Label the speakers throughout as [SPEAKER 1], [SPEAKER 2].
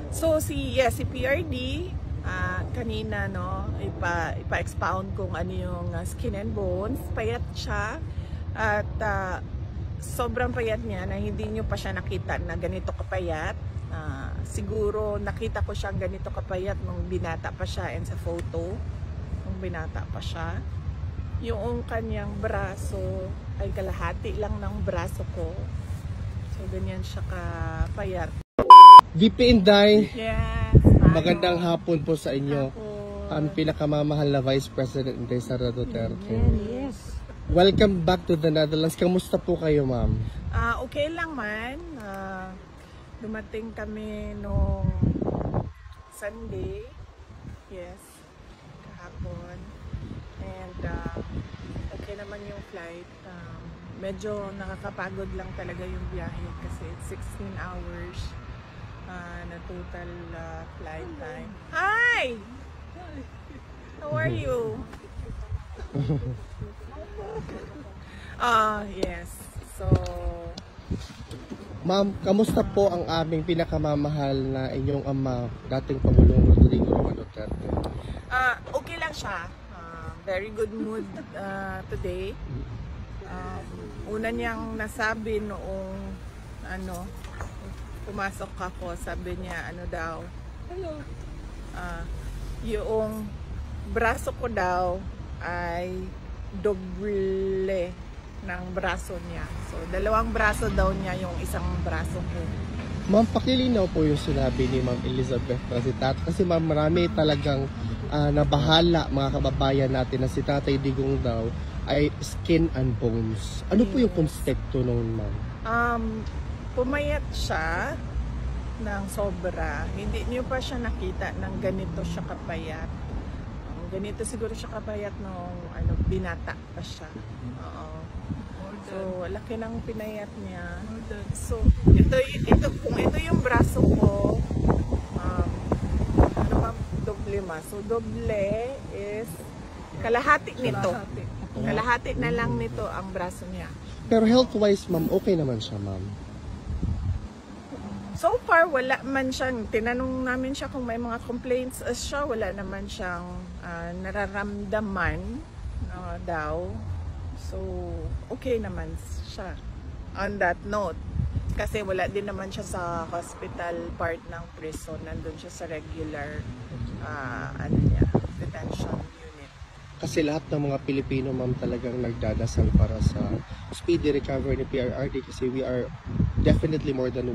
[SPEAKER 1] Si PRD, kanina no, ipa-expound kung ano yung skin and bones. Payat siya at sobrang payat niya na hindi nyo pa siya nakita na ganito kapayat. Siguro nakita ko siyang ganito kapayat nung binata pa siya and sa photo nung binata pa siya. Yung kanyang braso ay kalahati lang ng braso ko. So ganyan siya kapayat.
[SPEAKER 2] VP Inday,
[SPEAKER 1] Yes,
[SPEAKER 2] magandang hapon po sa inyo.
[SPEAKER 1] Hapon.
[SPEAKER 2] Ang pinakamamahal na Vice President Inday Sara Duterte.
[SPEAKER 1] Yes.
[SPEAKER 2] Welcome back to the Netherlands. Kamusta po kayo, ma'am?
[SPEAKER 1] Okay lang man. Dumating kami nung Sunday. Yes, kahapon. And okay naman yung flight. Medyo nakakapagod lang talaga yung biyahe kasi it's 16 hours na total flight time. Hi! How are you? Yes. So,
[SPEAKER 2] Ma'am, kamusta po ang aming pinakamamahal na inyong ama, dating Pangulong Rodrigo Roa Duterte?
[SPEAKER 1] okay lang siya. Very good mood today. Una niyang nasabi noong pumasok ako, sabi niya daw, yung braso ko daw ay doble ng braso niya. So, dalawang braso daw niya yung isang braso ko.
[SPEAKER 2] Ma'am, pakilinaw po yung sinabi ni Ma'am Elizabeth kasi ma'am, marami talagang nabahala mga kababayan natin na si Tatay Digong daw ay skin and bones. Ano po yung konsepto noon, ma'am?
[SPEAKER 1] Pumayat siya ng sobra. Hindi niyo pa siya nakita ng ganito siya kapayat. Ganito siguro siya kapayat nung binata pa siya. Oo. So, laki ng pinayat niya. So, kung ito yung braso ko, doble ma. So, doble is kalahati nito. Kalahati na lang nito ang braso niya.
[SPEAKER 2] Pero health-wise, ma'am, okay naman siya, ma'am.
[SPEAKER 1] So far, wala man siyang, tinanong namin siya kung may mga complaints siya, wala naman siyang nararamdaman daw. So, okay naman siya on that note. Kasi wala din naman siya sa hospital part ng prison, nandun siya sa regular detention unit.
[SPEAKER 2] Kasi lahat ng mga Pilipino, ma'am, talagang nagdadasal para sa speedy recovery ni PRRD kasi we are definitely more than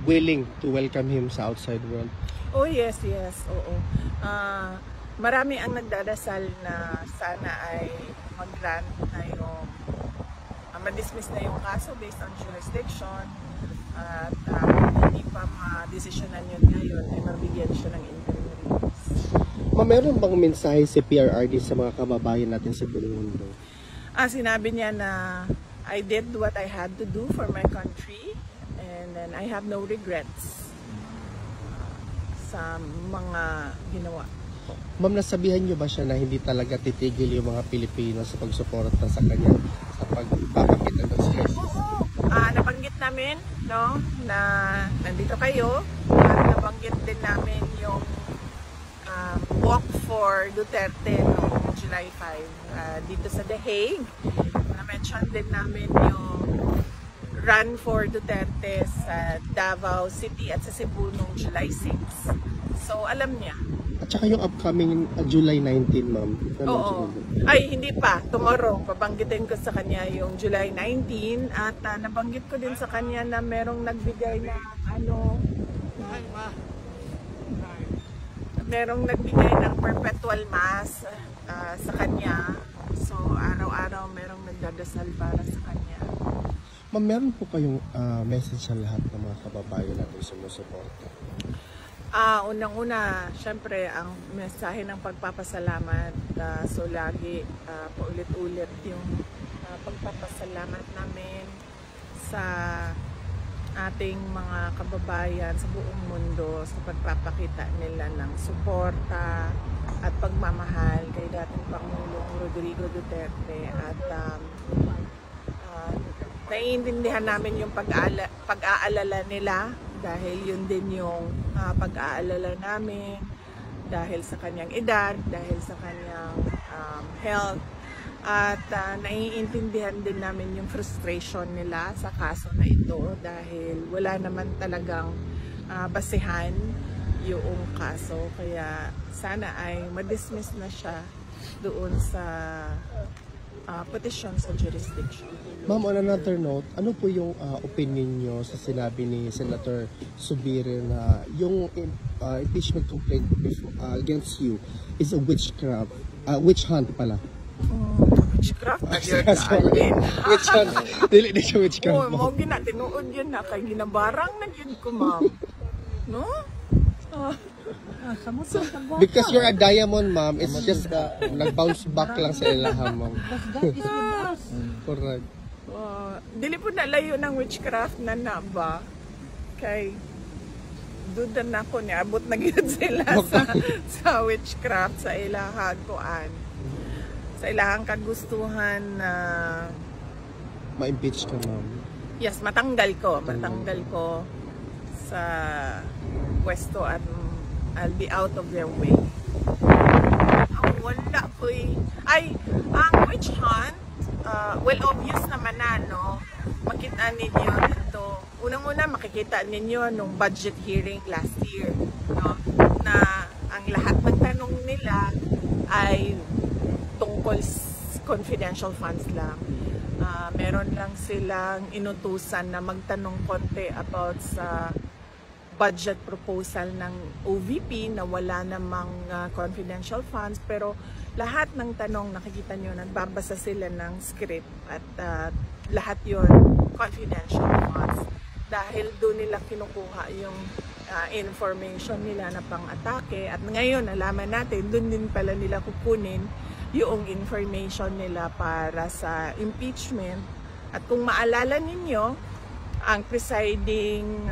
[SPEAKER 2] willing to welcome him sa outside world.
[SPEAKER 1] Oh yes, oo. Marami ang nagdadasal na sana ay mag-grant na yung ma-dismiss na yung kaso based on jurisdiction at hindi pa ma-desisyonan yun ngayon ay mabigyan siya ng interim release.
[SPEAKER 2] Ma'am, meron bang mensahe si PRRD sa mga kababayan natin sa buong mundo?
[SPEAKER 1] Sinabi niya na I did what I had to do for my country and then I have no regrets sa mga ginawa ko.
[SPEAKER 2] Ma'am, nasabihan niyo ba siya na hindi talaga titigil yung mga Pilipino sa pagsuporta sa kanya sa pagpapakita ng sila?
[SPEAKER 1] Oo, nabanggit namin na nandito kayo at nabanggit din namin yung walk for Duterte noong July 5 dito sa The Hague. Na-mention din namin yung run for Duterte sa Davao City at sa Cebu noong July 6. So, alam niya.
[SPEAKER 2] At saka yung upcoming July 19, ma'am.
[SPEAKER 1] Oo. Ay, hindi pa. Tomorrow, babanggitin ko sa kanya yung July 19 at nabanggit ko din sa kanya na merong nagbigay na merong nagbigay ng perpetual mass sa kanya. So, araw-araw merong nagdadasal para sa kanya.
[SPEAKER 2] Ma'am, meron po kayong message sa lahat ng mga kababayan natin sumusuporta?
[SPEAKER 1] Unang-una, syempre, ang mensahe ng pagpapasalamat. So, lagi paulit-ulit yung pagpapasalamat namin sa ating mga kababayan sa buong mundo sa pagpapakita nila ng suporta at pagmamahal kay dating Pangulong Rodrigo Duterte at naiintindihan namin yung pag-aalala nila dahil yun din yung pag-aalala namin dahil sa kanyang edad, dahil sa kanyang health. At naiintindihan din namin yung frustration nila sa kaso na ito dahil wala naman talagang basehan yung kaso. Kaya sana ay ma-dismiss na siya doon sa petition sa jurisdiction.
[SPEAKER 2] Ma'am, on another note, ano po yung opinion nyo sa sinabi ni Senator Zubiri na yung impeachment complaint against you is a witchcraft, witch hunt pala?
[SPEAKER 1] Witchcraft na yun.
[SPEAKER 2] Witch hunt. Dili na siya witchcraft.
[SPEAKER 1] Oo, mo ginatinuod yun na kay ginabarang na yun ko, ma'am. No?
[SPEAKER 2] Because you're a diamond, ma'am, it's just nag-bounce back lang sa ilahan, ma'am. Correct.
[SPEAKER 1] Dili po nalayo ng witchcraft na ba? Kay duda na ko niya, abot na gid sila sa witchcraft sa ilahang kuan. Sa ilahang kagustuhan na
[SPEAKER 2] ma-impeach ka, ma'am.
[SPEAKER 1] Yes, matanggal ko sa pwesto at I'll be out of their way. Wala po ang witch hunt, well, obvious naman na, no? Makita ninyo dito. Unang-una, makikita ninyo nung budget hearing last year, no? Na ang lahat ng tanong nila ay tungkol confidential funds lang. Meron lang silang inutusan na magtanong konti about sa budget proposal ng OVP na wala namang confidential funds, pero lahat ng tanong nakikita nyo, nagbabasa sila ng script at lahat yon confidential funds dahil doon nila kinukuha yung information nila na pang-atake at ngayon nalaman natin doon din pala nila kukunin yung information nila para sa impeachment. At kung maalala ninyo, ang presiding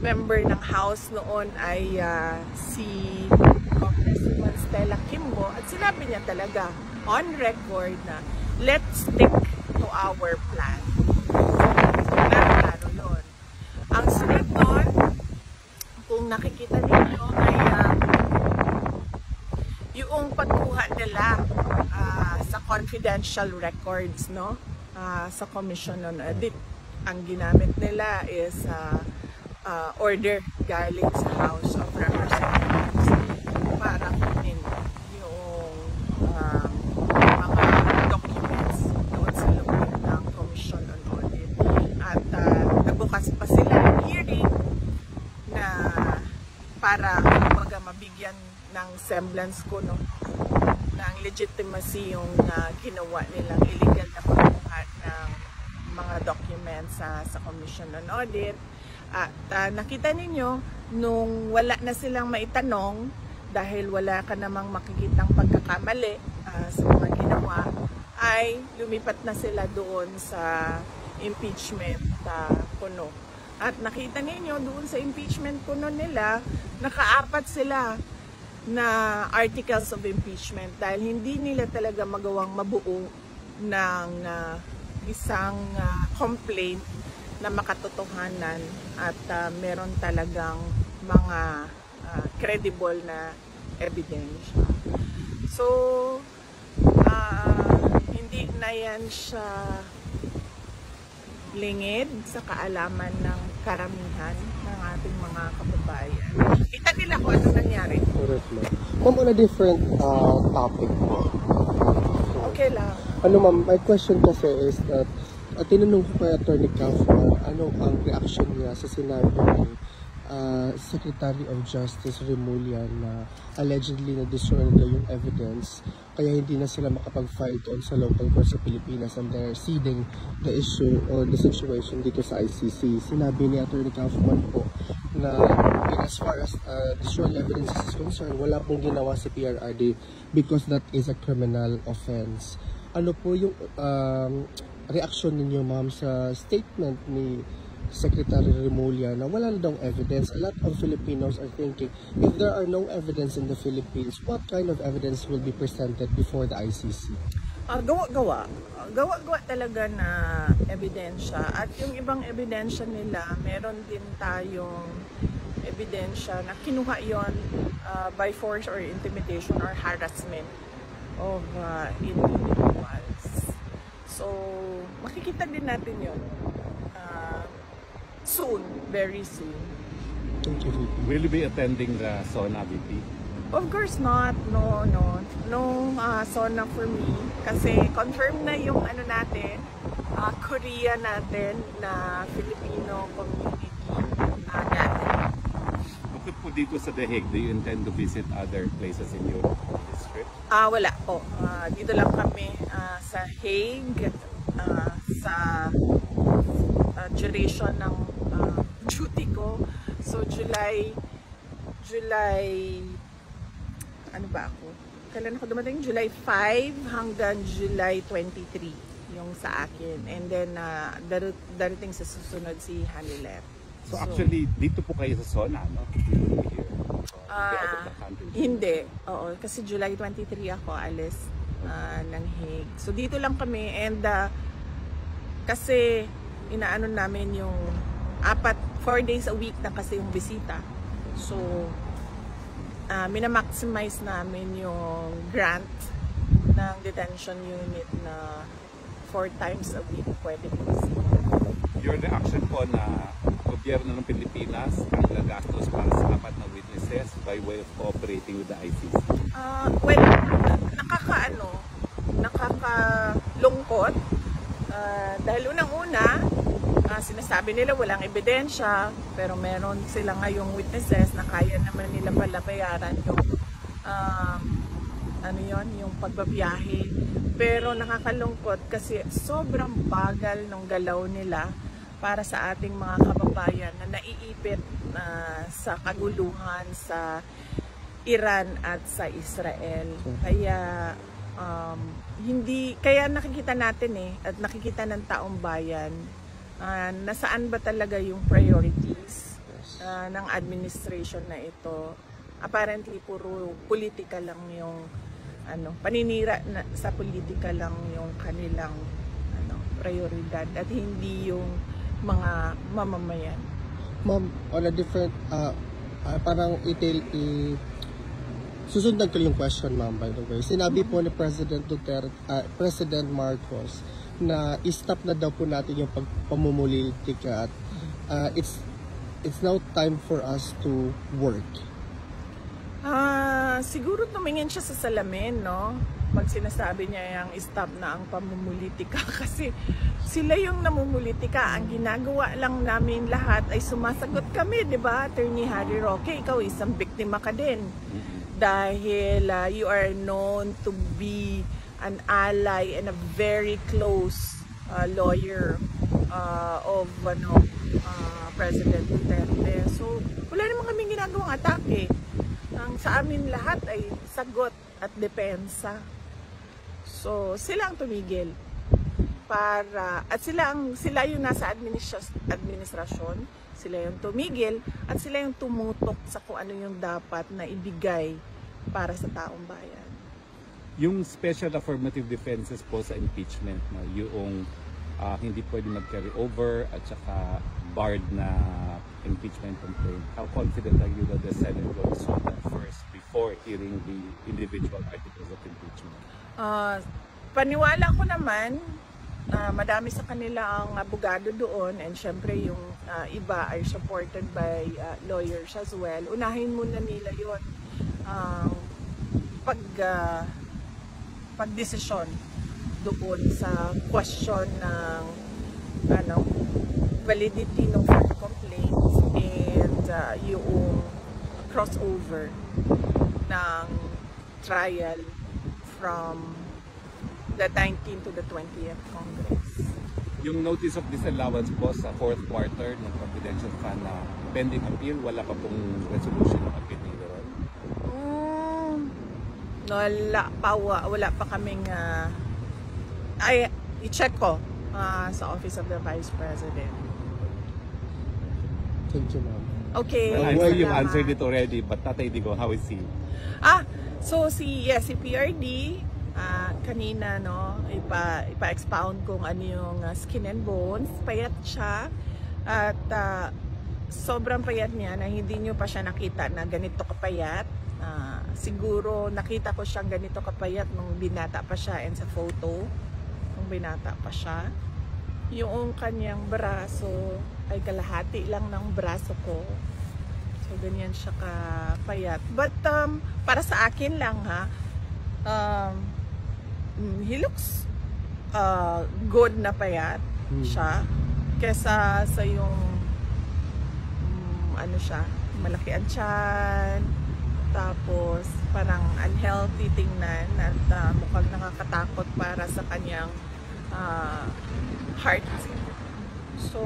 [SPEAKER 1] member ng House noon ay si Congresswoman Stella Kimbo at sinabi niya talaga on record na let's stick to our plan. Klaro yun. Ang sunod doon, kung nakikita ninyo ay yung pagkuha nila sa confidential records, no? Sa Commission on Audit. Ang ginamit nila is order galing sa House of Representatives para kunin yung mga documents doon sa loob ng Commission on Audit. At nabukas pa sila ng hearing na para mabigyan ng semblance ko, no, ng legitimacy yung ginawa nilang illegal na pagkuha ng mga documents sa Commission on Audit. At nakita ninyo, nung wala na silang maitanong, dahil wala ka namang makikitang pagkakamali sa mga ginawa, ay lumipat na sila doon sa impeachment kuno. At nakita ninyo doon sa impeachment kuno nila, nakaapat sila na articles of impeachment dahil hindi nila talaga magawang mabuo ng isang complaint na makatotohanan at meron talagang mga credible na evidence. So, hindi na yan siya lingid sa kaalaman ng karamihan ng ating mga kababayan. Kita nila kung ano nangyari.
[SPEAKER 2] Correct, ma'am. Ma'am, on a different topic po.
[SPEAKER 1] Okay lang.
[SPEAKER 2] Ano, ma'am, my question kasi is that tinanong ko kay Atty. Kaufman ano ang reaction niya sa sinabi ni Secretary of Justice Remulla na allegedly na-destroy nila yung evidence kaya hindi na sila makapag-file doon sa local court sa Pilipinas and they're ceding the issue or the situation dito sa ICC. Sinabi ni Atty. Kaufman po na as far as destroying evidence is concerned, wala pong ginawa si PRRD because that is a criminal offense. Ano po yung reaction ninyo, ma'am, sa statement ni Secretary Remulla na wala na daw evidence? A lot of Filipinos are thinking, if there are no evidence in the Philippines, what kind of evidence will be presented before the ICC?
[SPEAKER 1] Gawa-gawa. Gawa-gawa talaga na ebidensya. At yung ibang ebidensya nila, meron din tayong ebidensya na kinuha yon by force or intimidation or harassment of individuals. So, makikita din natin yun soon, very soon.
[SPEAKER 2] Thank you, VP.
[SPEAKER 3] Will you be attending the SONA, VP?
[SPEAKER 1] Of course not. No SONA for me. Kasi confirm na yung ano natin, Korea natin na Filipino community natin.
[SPEAKER 3] Bukod po dito sa The Hague, do you intend to visit other places in Europe this trip?
[SPEAKER 1] Wala po. Dito lang kami sa Hague sa duration ng duty ko. So July ano ba ako? Kailan ako dumating? July 5 hanggang July 23 yung sa akin. And then darating sa susunod si Hanilep.
[SPEAKER 3] So actually, dito po kayo sa SONA, no? You will be here. Out of the country.
[SPEAKER 1] Hindi. Oo, kasi July 23 ako alis ng Hague. So dito lang kami and kasi inaano namin yung 4 days a week na kasi yung bisita. So minamaximize namin yung grant ng detention unit na 4 times a week pwede bisita.
[SPEAKER 3] Your reaction po na gobyerno ng Pilipinas ang gagastos para sa 4 na witnesses by way of cooperating with the ICC?
[SPEAKER 1] Well, nakakalungkot. Dahil unang-una, sinasabi nila walang ebidensya, pero meron sila ngayong witnesses na kaya naman nila pala bayaran yung yung pagbabiyahe. Pero nakakalungkot kasi sobrang bagal ng galaw nila para sa ating mga kababayan na naiipit sa kaguluhan sa Iran at sa Israel. Kaya kaya nakikita natin at nakikita ng taong bayan nasaan ba talaga yung priorities ng administration na ito. Apparently puro politika lang yung paninira sa politika lang yung kanilang prioridad at hindi yung mga mamamayan.
[SPEAKER 2] Ma'am, on a different, parang susundan ko yung question, ma'am, by the way. Sinabi po ni President President Marcos na i-stop na daw po natin yung pamumulitika at it's now time for us to work.
[SPEAKER 1] Siguro tumingin siya sa salamin, no? Pag sinasabi niya yung stop na ang pamumulitika kasi sila yung namumulitika. Ang ginagawa lang namin lahat ay sumasagot kami, di ba? Attorney Harry Roque, ikaw isang biktima ka din. Dahil you are known to be an ally and a very close lawyer of President Duterte. So, wala naman kaming ginagawang atake. Ang sa amin lahat ay sagot at depensa. So, sila ang tumigil at sila yung nasa administrasyon, sila yung tumigil at sila yung tumutok sa kung ano yung dapat na ibigay para sa taong bayan.
[SPEAKER 3] Yung special affirmative defenses po sa impeachment, yung hindi pwede mag-carry over at saka barred na impeachment complaint, how confident are you that the Senate will solve that first before hearing the individual articles of impeachment?
[SPEAKER 1] Paniwala ko naman, madami sa kanila ang abogado doon and syempre yung iba ay supported by lawyers as well. Unahin muna nila yun pagdesisyon doon sa question ng validity ng fact complaints and yung crossover ng trial from the 19th to the 20th Congress.
[SPEAKER 3] Yung notice of disallowance po sa 4th quarter ng confidential fund na pending appeal, wala pa pong resolution ng appeal nila ron?
[SPEAKER 1] Wala pa kaming i-check ko sa Office of the Vice President.
[SPEAKER 2] Thank you, ma'am.
[SPEAKER 1] Okay.
[SPEAKER 3] Well, I'm sure you've answered it already, but Tatay Digong, how is he?
[SPEAKER 1] So si PRD, kanina no, ipa-expound kung ano yung Skin and Bones. Payat siya at sobrang payat niya na hindi nyo pa siya nakita na ganito kapayat. Siguro nakita ko siyang ganito kapayat nung binata pa siya and sa photo nung binata pa siya. Yung kanyang braso ay kalahati lang ng braso ko. So ganyan siya kapayat. But para sa akin lang ha, he looks good na payat siya kesa sa yung ano siya, malaki ang tiyan, tapos parang unhealthy tingnan at mukhang nakakatakot para sa kanyang heart. So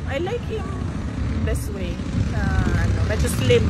[SPEAKER 1] I like him this way, medyo slim.